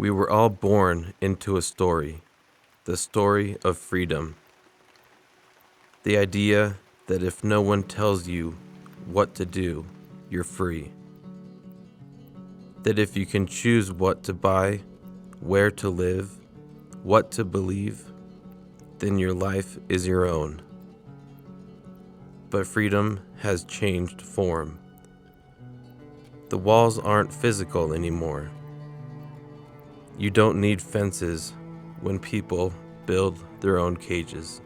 We were all born into a story, the story of freedom. The idea that if no one tells you what to do, you're free. That if you can choose what to buy, where to live, what to believe, then your life is your own. But freedom has changed form. The walls aren't physical anymore. You don't need fences when people build their own cages.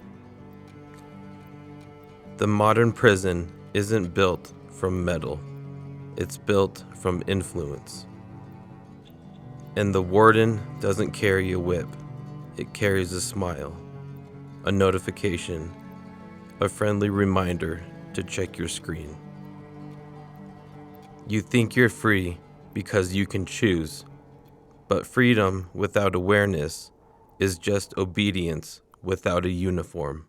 The modern prison isn't built from metal. It's built from influence. And the warden doesn't carry a whip. It carries a smile, a notification, a friendly reminder to check your screen. You think you're free because you can choose, but freedom without awareness is just obedience without a uniform.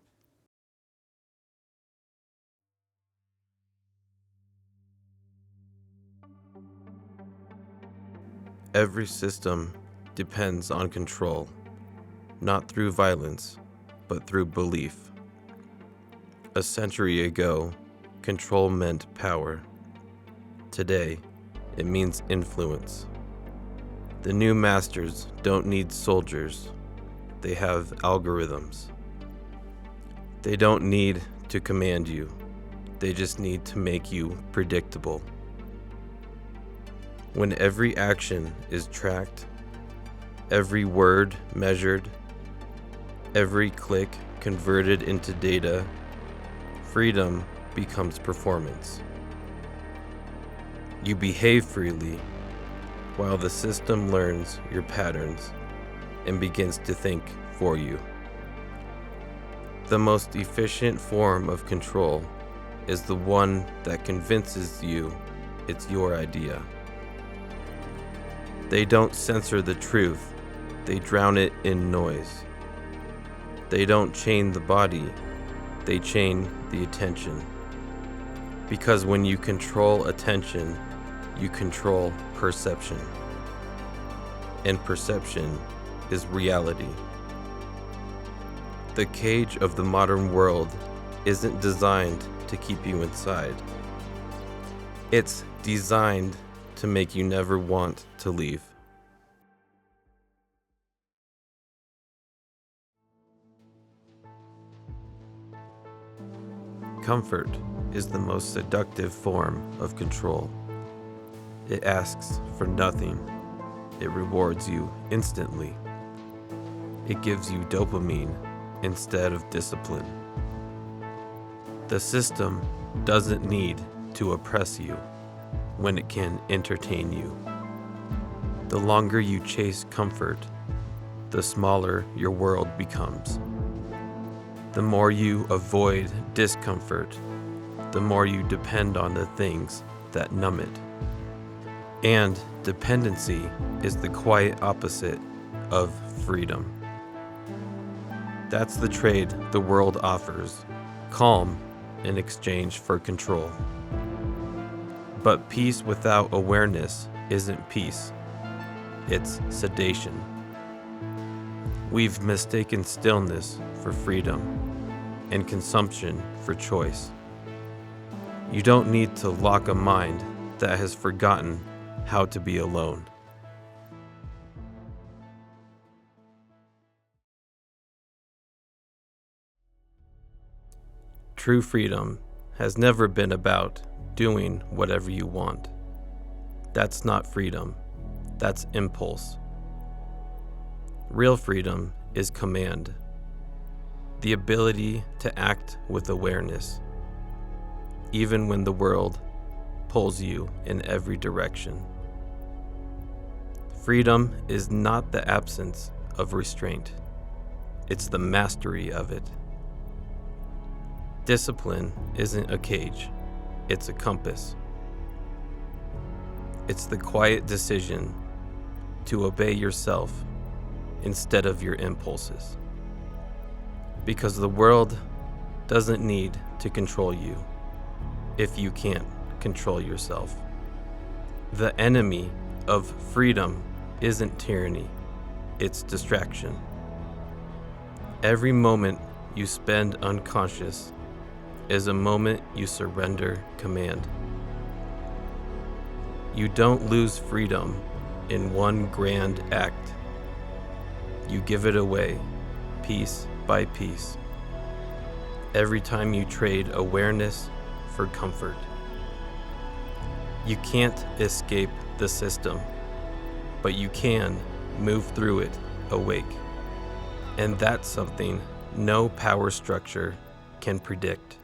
Every system depends on control, not through violence, but through belief. A century ago, control meant power. Today, it means influence. The new masters don't need soldiers. They have algorithms. They don't need to command you. They just need to make you predictable. When every action is tracked, every word measured, every click converted into data, freedom becomes performance. You behave freely while the system learns your patterns and begins to think for you. The most efficient form of control is the one that convinces you it's your idea. They don't censor the truth, they drown it in noise. They don't chain the body, they chain the attention. Because when you control attention, you control perception. And perception is reality. The cage of the modern world isn't designed to keep you inside. It's designed to make you never want to leave. Comfort is the most seductive form of control. It asks for nothing. It rewards you instantly. It gives you dopamine instead of discipline. The system doesn't need to oppress you when it can entertain you. The longer you chase comfort, the smaller your world becomes. The more you avoid discomfort, the more you depend on the things that numb it. And dependency is the quiet opposite of freedom. That's the trade the world offers, calm in exchange for control. But peace without awareness isn't peace, it's sedation. We've mistaken stillness for freedom and consumption for choice. You don't need to lock a mind that has forgotten how to be alone. True freedom has never been about doing whatever you want. That's not freedom. That's impulse. Real freedom is command. The ability to act with awareness, even when the world pulls you in every direction. Freedom is not the absence of restraint. It's the mastery of it. Discipline isn't a cage. It's a compass. It's the quiet decision to obey yourself instead of your impulses. Because the world doesn't need to control you if you can't control yourself. The enemy of freedom isn't tyranny, it's distraction. Every moment you spend unconscious is a moment you surrender command. You don't lose freedom in one grand act. You give it away, piece by piece, every time you trade awareness for comfort. You can't escape the system, but you can move through it awake. And that's something no power structure can predict.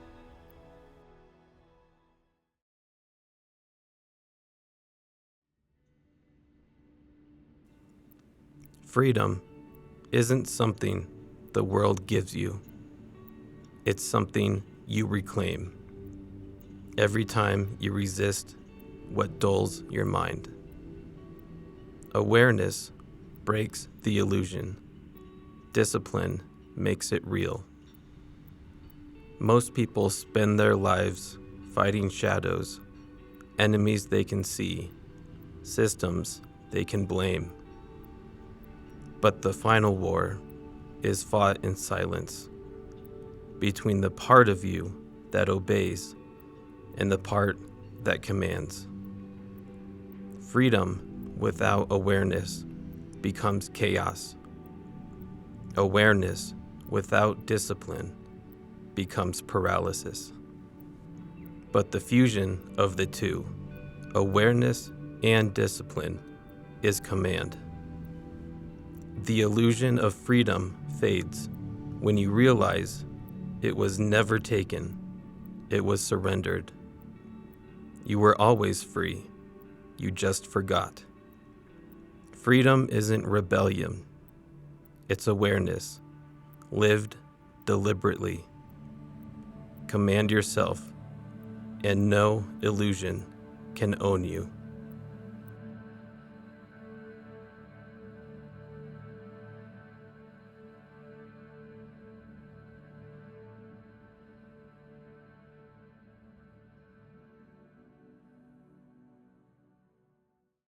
Freedom isn't something the world gives you. It's something you reclaim every time you resist what dulls your mind. Awareness breaks the illusion. Discipline makes it real. Most people spend their lives fighting shadows, enemies they can see, systems they can blame. But the final war is fought in silence, between the part of you that obeys and the part that commands. Freedom without awareness becomes chaos. Awareness without discipline becomes paralysis. But the fusion of the two, awareness and discipline, is command. The illusion of freedom fades when you realize it was never taken, it was surrendered. You were always free, you just forgot. Freedom isn't rebellion, it's awareness, lived deliberately. Command yourself, and no illusion can own you.